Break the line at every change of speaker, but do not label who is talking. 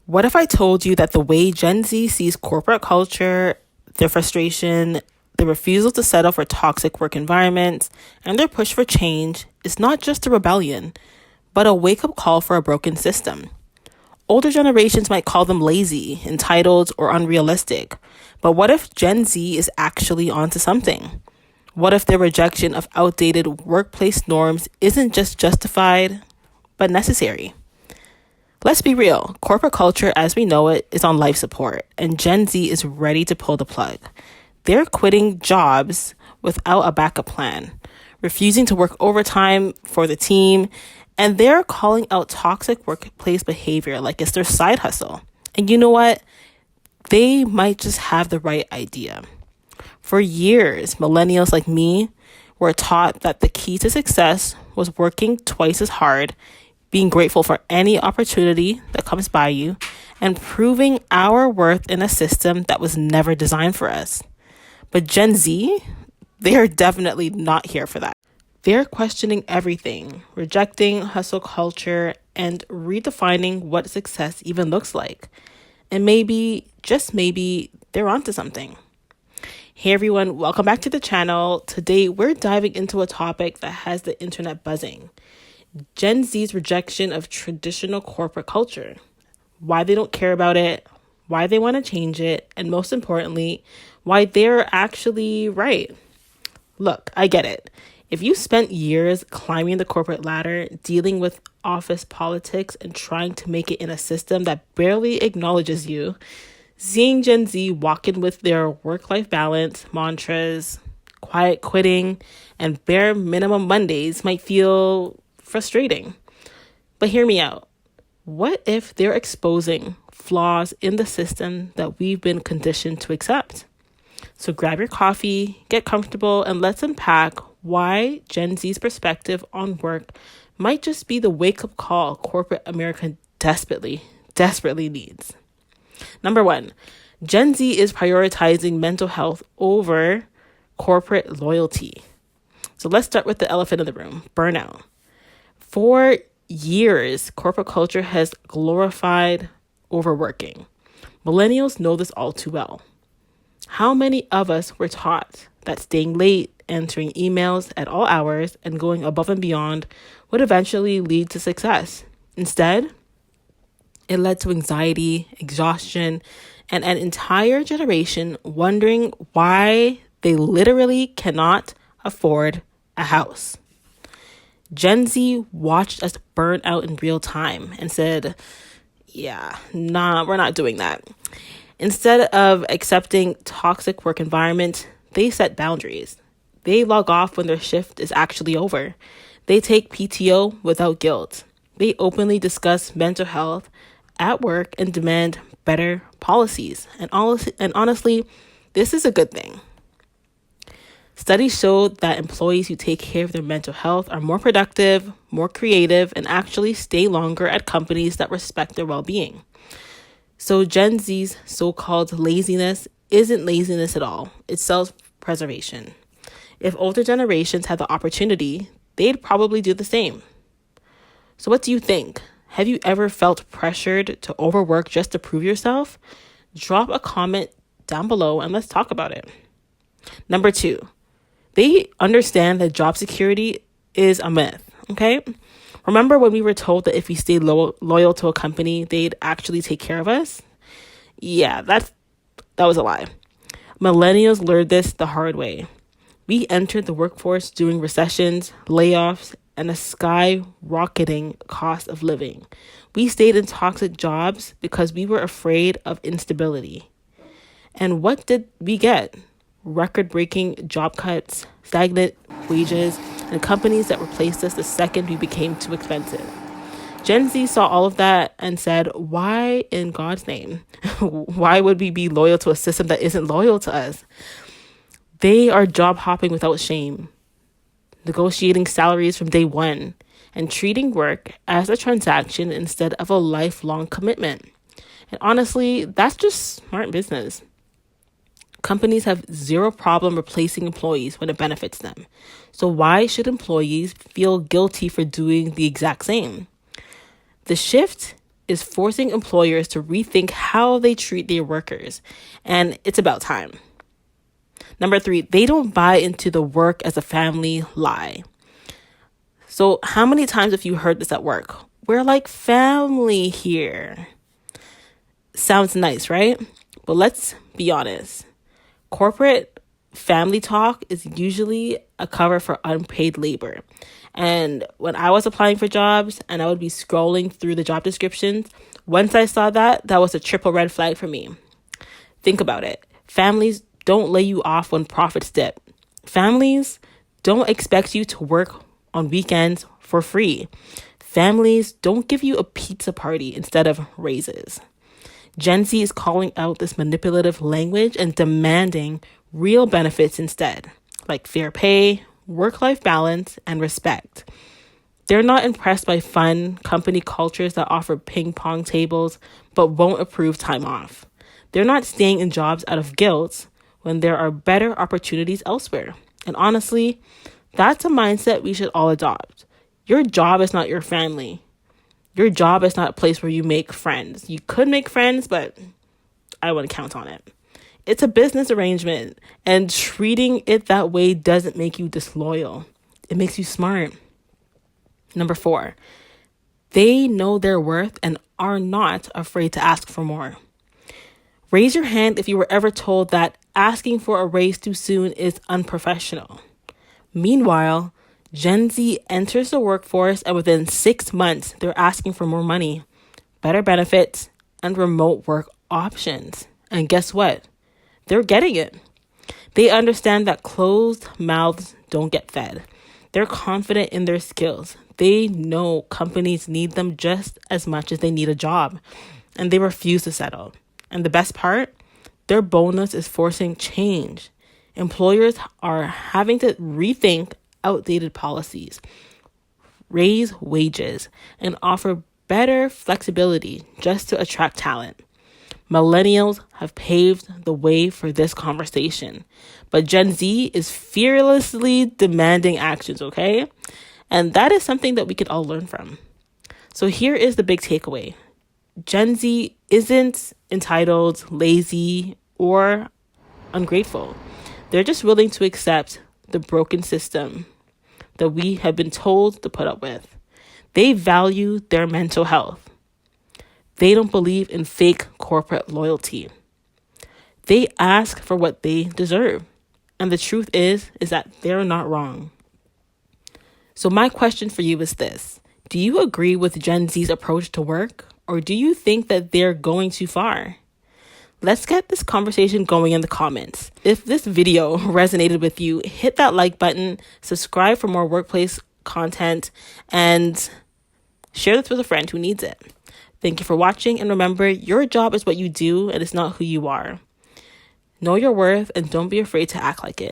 What if I told you that the way Gen Z sees corporate culture, their frustration, their refusal to settle for toxic work environments, and their push for change is not just a rebellion, but a wake-up call for a broken system? Older generations might call them lazy, entitled, or unrealistic. But what if Gen Z is actually onto something? What if their rejection of outdated workplace norms isn't just justified, but necessary? Let's be real, corporate culture as we know it is on life support, and Gen Z is ready to pull the plug. They're quitting jobs without a backup plan, refusing to work overtime for the team, and they're calling out toxic workplace behavior like it's their side hustle. And you know what? They might just have the right idea. For years, millennials like me were taught that the key to success was working twice as hard, being grateful for any opportunity that comes by you, and proving our worth in a system that was never designed for us. But Gen Z, they are definitely not here for that. They're questioning everything, rejecting hustle culture, and redefining what success even looks like. And maybe, just maybe, they're onto something. Hey everyone, welcome back to the channel. Today, we're diving into a topic that has the internet buzzing. Gen Z's rejection of traditional corporate culture, why they don't care about it, why they want to change it, and most importantly, why they're actually right. Look, I get it. If you spent years climbing the corporate ladder, dealing with office politics, and trying to make it in a system that barely acknowledges you, seeing Gen Z walk in with their work-life balance, mantras, quiet quitting, and bare minimum Mondays might feel frustrating. But hear me out. What if they're exposing flaws in the system that we've been conditioned to accept? So grab your coffee, get comfortable, and let's unpack why Gen Z's perspective on work might just be the wake-up call corporate America desperately needs. Number one, Gen Z is prioritizing mental health over corporate loyalty. So let's start with the elephant in the room, burnout. For years, corporate culture has glorified overworking. Millennials know this all too well. How many of us were taught that staying late, answering emails at all hours, and going above and beyond would eventually lead to success? Instead, it led to anxiety, exhaustion, and an entire generation wondering why they literally cannot afford a house. Gen Z watched us burn out in real time and said, we're not doing that. Instead of accepting toxic work environment, they set boundaries. They log off when their shift is actually over. They take PTO without guilt. They openly discuss mental health at work and demand better policies. And honestly, this is a good thing. Studies show that employees who take care of their mental health are more productive, more creative, and actually stay longer at companies that respect their well-being. So Gen Z's so-called laziness isn't laziness at all. It's self-preservation. If older generations had the opportunity, they'd probably do the same. So what do you think? Have you ever felt pressured to overwork just to prove yourself? Drop a comment down below and let's talk about it. Number two, they understand that job security is a myth, okay? Remember when we were told that if we stayed loyal to a company, they'd actually take care of us? Yeah, that was a lie. Millennials learned this the hard way. We entered the workforce during recessions, layoffs, and a skyrocketing cost of living. We stayed in toxic jobs because we were afraid of instability. And what did we get? Record-breaking job cuts, stagnant wages, and companies that replaced us the second we became too expensive. Gen Z saw all of that and said, why in God's name? Why would we be loyal to a system that isn't loyal to us? They are job hopping without shame, negotiating salaries from day one, and treating work as a transaction instead of a lifelong commitment. And honestly, that's just smart business. Companies have zero problem replacing employees when it benefits them. So why should employees feel guilty for doing the exact same? The shift is forcing employers to rethink how they treat their workers, and it's about time. Number 3, they don't buy into the work as a family lie. So how many times have you heard this at work? We're like family here. Sounds nice, right? But let's be honest. Corporate family talk is usually a cover for unpaid labor. And when I was applying for jobs and I would be scrolling through the job descriptions, once I saw that was a triple red flag for me. Think about it. Families don't lay you off when profits dip. Families don't expect you to work on weekends for free. Families don't give you a pizza party instead of raises. Gen Z is calling out this manipulative language and demanding real benefits instead, like fair pay, work-life balance, and respect. They're not impressed by fun company cultures that offer ping pong tables but won't approve time off. They're not staying in jobs out of guilt when there are better opportunities elsewhere. And honestly, that's a mindset we should all adopt. Your job is not your family. Your job is not a place where you make friends. You could make friends, but I wouldn't count on it. It's a business arrangement, and treating it that way doesn't make you disloyal. It makes you smart. Number 4, they know their worth and are not afraid to ask for more. Raise your hand if you were ever told that asking for a raise too soon is unprofessional. Meanwhile, Gen Z enters the workforce and within 6 months, they're asking for more money, better benefits, and remote work options. And guess what? They're getting it. They understand that closed mouths don't get fed. They're confident in their skills. They know companies need them just as much as they need a job, and they refuse to settle. And the best part, their bonus is forcing change. Employers are having to rethink outdated policies, raise wages, and offer better flexibility just to attract talent. Millennials have paved the way for this conversation, but Gen Z is fearlessly demanding actions, okay? And that is something that we could all learn from. So here is the big takeaway. Gen Z isn't entitled, lazy, or ungrateful. They're just willing to accept the broken system that we have been told to put up with. They value their mental health. They don't believe in fake corporate loyalty. They ask for what they deserve. And the truth is that they're not wrong. So my question for you is this. Do you agree with Gen Z's approach to work? Or do you think that they're going too far? Let's get this conversation going in the comments. If this video resonated with you, hit that like button, subscribe for more workplace content, and share this with a friend who needs it. Thank you for watching, and remember, your job is what you do, and it's not who you are. Know your worth, and don't be afraid to act like it.